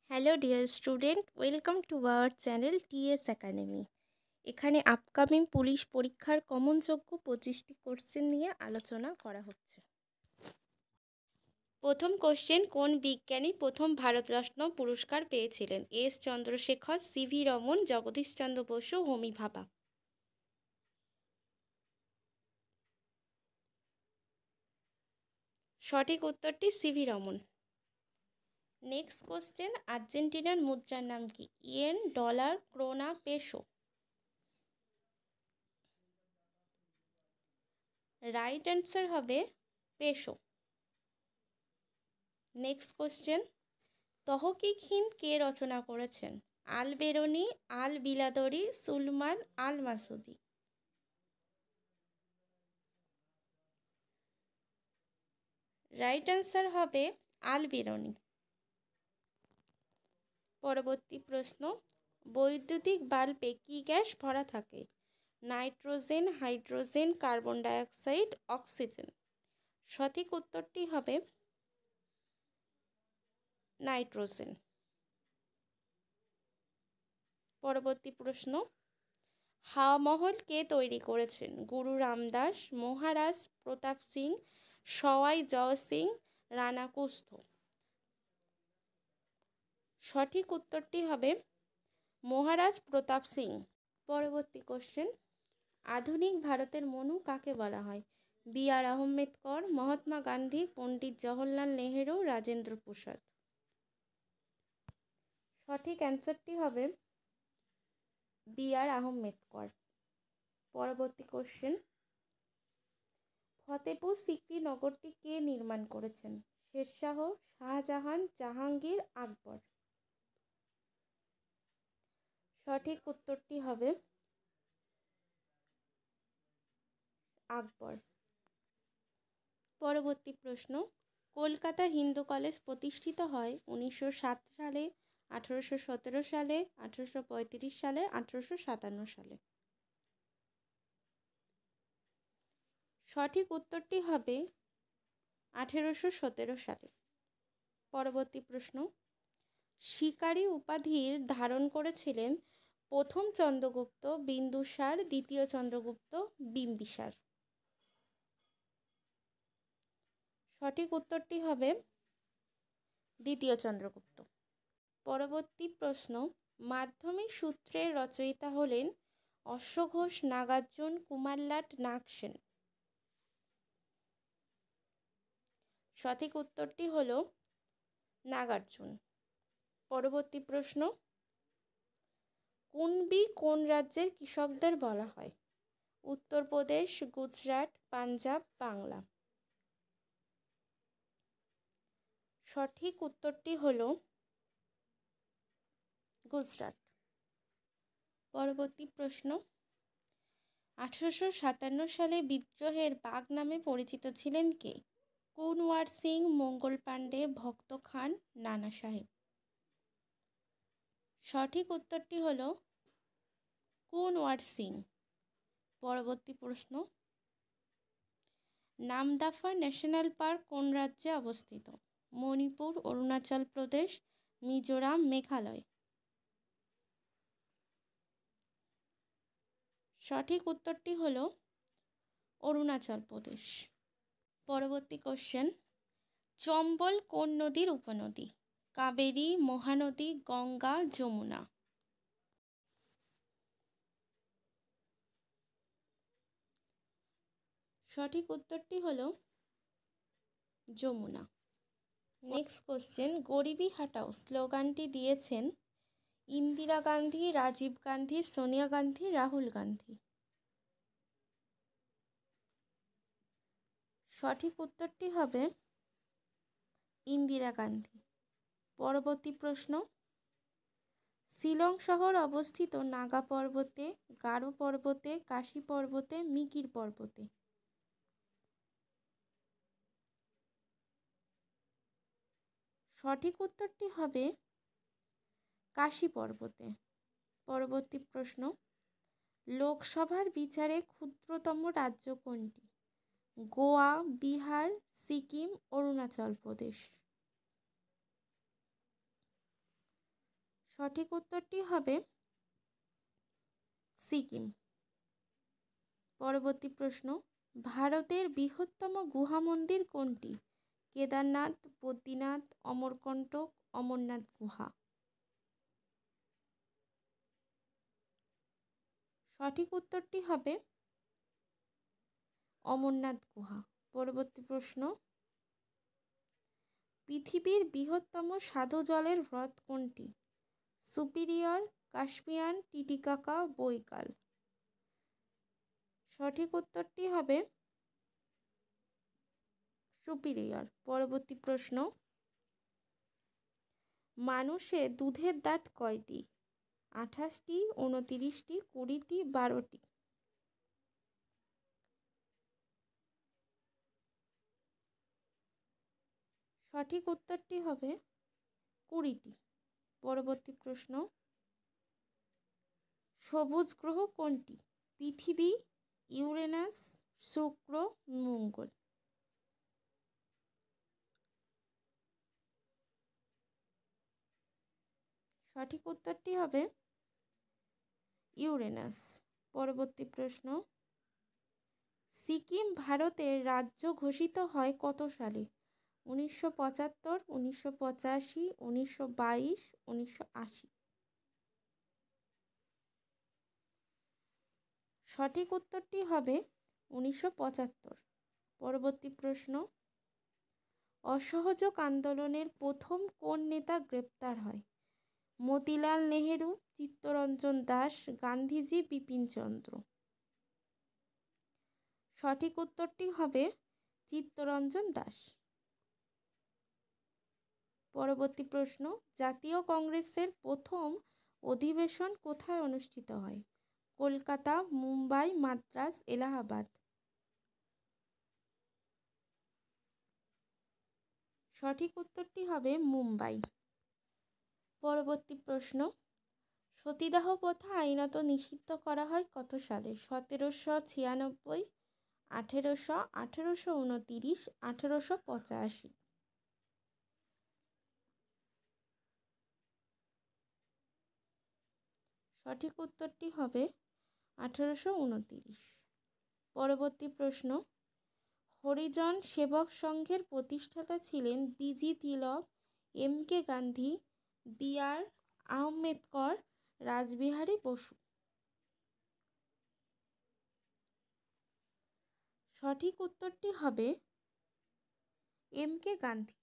Hello dear student, welcome to our channel TS academy. এখানে upcoming police পরীক্ষার কমনযোগ্য 25টি question নিয়ে আলোচনা করা হচ্ছে। প্রথম কোশ্চেন, কোন বিজ্ঞানী প্রথম ভারতরত্ন পুরস্কার পেয়েছিলেন? এস চন্দ্রশেখর, সিভি রমন, জগদীশচন্দ্র বসু, হোমি ভাবা। সঠিক উত্তরটি সিভি রমন। নেক্সট কোশ্চেন, আর্জেন্টিনার মুদ্রার নাম কি? Yen, dollar, krona, peso. Right answer হবে peso. Next question, Tahqiq Hind কে রচনা করেছেন? Al Biruni, Al Baladhuri, Sulaiman, Al Masudi. Right answer হবে আল বেরুনি। পরবর্তী প্রশ্ন, বৈদ্যুতিক বাল্বে কী গ্যাস ভরা থাকে? Nitrogen, hydrogen, carbon dioxide, oxygen. সঠিক উত্তরটি হবে নাইট্রোজেন। পরবর্তী প্রশ্ন, হাওয়া মহল কে তৈরি করেছেন? গুরু রামদাস, মহারাজ প্রতাপ সিং, সওয়াই জয় সিং, রানা কুস্থ। সঠিক উত্তরটি হবে মহারাজ প্রতাপ সিং। পরবর্তী কোশ্চেন, আধুনিক ভারতের মনু কাকে বলা হয়? বি আর আম্বেদকর, মহাত্মা গান্ধী, পণ্ডিত জওহরলাল নেহেরু, রাজেন্দ্র প্রসাদ। সঠিক অ্যান্সারটি হবে বি আর আম্বেদকর। পরবর্তী কোশ্চেন, ফতেপুর সিক্রি নগরটি কে নির্মাণ করেছেন? শেরশাহ, শাহজাহান, জাহাঙ্গীর, আকবর। সঠিক উত্তরটি হবে আকবর। পরবর্তী প্রশ্ন, কলকাতা হিন্দু কলেজ প্রতিষ্ঠিত হয় 1907 সালে, 1817 সালে, 1835 সালে, 1857 সালে। সঠিক উত্তরটি হবে 1817 সালে। পরবর্তী প্রশ্ন, শিকারী উপাধির ধারণ করেছিলেন প্রথম চন্দ্রগুপ্ত, বিন্দুসার, দ্বিতীয় চন্দ্রগুপ্ত, বিম্বিসার। সঠিক উত্তরটি হবে দ্বিতীয় চন্দ্রগুপ্ত। পরবর্তী প্রশ্ন, মাধ্যমিক সূত্রের রচয়িতা হলেন অশ্বঘোষ, নাগার্জুন, কুমারলাট, নাগসেন। সঠিক উত্তরটি হল নাগার্জুন। পরবর্তী প্রশ্ন, কুনবি কোন রাজ্যের কৃষকদের বলা হয়? উত্তরপ্রদেশ, গুজরাট, পাঞ্জাব, বাংলা। সঠিক উত্তরটি হল গুজরাট। পরবর্তী প্রশ্ন, 1857 সালে বিদ্রোহের বাঘ নামে পরিচিত ছিলেন কে? কুনওয়ার সিং, মঙ্গল পাণ্ডে, ভক্ত খান, নানা সাহেব। সঠিক উত্তরটি হল কুনওয়ার সিং। পরবর্তী প্রশ্ন, নামদাফা ন্যাশনাল পার্ক কোন রাজ্যে অবস্থিত? মণিপুর, অরুণাচল প্রদেশ, মিজোরাম, মেঘালয়। সঠিক উত্তরটি হল অরুণাচল প্রদেশ। পরবর্তী কোশ্চেন, চম্বল কোন নদীর উপনদী? কাবেরী, মহানদী, গঙ্গা, যমুনা। সঠিক উত্তরটি হল যমুনা। নেক্সট কোশ্চেন, গরিবি হাটাও স্লোগানটি দিয়েছেন ইন্দিরা গান্ধী, রাজীব গান্ধী, সোনিয়া গান্ধী, রাহুল গান্ধী। সঠিক উত্তরটি হবে ইন্দিরা গান্ধী। পরবর্তী প্রশ্ন, শিলং শহর অবস্থিত নাগা পর্বতে, গারো পর্বতে, কাশী পর্বতে, মিকির পর্বতে। সঠিক উত্তরটি হবে কাশী পর্বতে। পরবর্তী প্রশ্ন, লোকসভার বিচারে ক্ষুদ্রতম রাজ্য কোনটি? গোয়া, বিহার, সিকিম, অরুণাচল প্রদেশ। সঠিক উত্তরটি হবে সিকিম। পরবর্তী প্রশ্ন, ভারতের বৃহত্তম গুহা মন্দির কোনটি? কেদারনাথ, বদ্রীনাথ, অমরকণ্টক, অমরনাথ গুহা। সঠিক উত্তরটি হবে অমরনাথ গুহা। পরবর্তী প্রশ্ন, পৃথিবীর বৃহত্তম স্বাদু জলের হ্রদ কোনটি? সুপিরিয়র, কাস্পিয়ান, টিটিকাকা, বৈকাল। সঠিক উত্তরটি হবে সুপিরিয়র। পরবর্তী প্রশ্ন, মানুষের দুধের দাঁত কয়টি? 28টি, 29টি, 20টি, 12টি। সঠিক উত্তরটি হবে 20টি। পরবর্তী প্রশ্ন, সবুজ গ্রহ কোনটি? পৃথিবী, ইউরেনাস, শুক্র, মঙ্গল। সঠিক উত্তরটি হবে ইউরেনাস। পরবর্তী প্রশ্ন, সিকিম ভারতের রাজ্য ঘোষিত হয় কত সালে? 1975, 1985, 1922, 1980। সঠিক উত্তরটি হবে 1975। পরবর্তী প্রশ্ন, অসহযোগ আন্দোলনের প্রথম কোন নেতা গ্রেপ্তার হয়? মতিলাল নেহেরু, চিত্তরঞ্জন দাস, গান্ধীজি, বিপিনচন্দ্র। সঠিক উত্তরটি হবে চিত্তরঞ্জন দাস। পরবর্তী প্রশ্ন, জাতীয় কংগ্রেসের প্রথম অধিবেশন কোথায় অনুষ্ঠিত হয়? কলকাতা, মুম্বাই, মাদ্রাজ, এলাহাবাদ। সঠিক উত্তরটি হবে মুম্বাই। পরবর্তী প্রশ্ন, সতীদাহ প্রথা আইনত নিষিদ্ধ করা হয় কত সালে? 1796, 1800, 1829, 1885। সঠিক উত্তরটি হবে 1829। পরবর্তী প্রশ্ন, হরিজন সেবক সংঘের প্রতিষ্ঠাতা ছিলেন বিজি তিলক, এম.কে. গান্ধী, বি.আর. আম্বেদকর, রাসবিহারী বসু। সঠিক উত্তরটি হবে এম.কে. গান্ধী।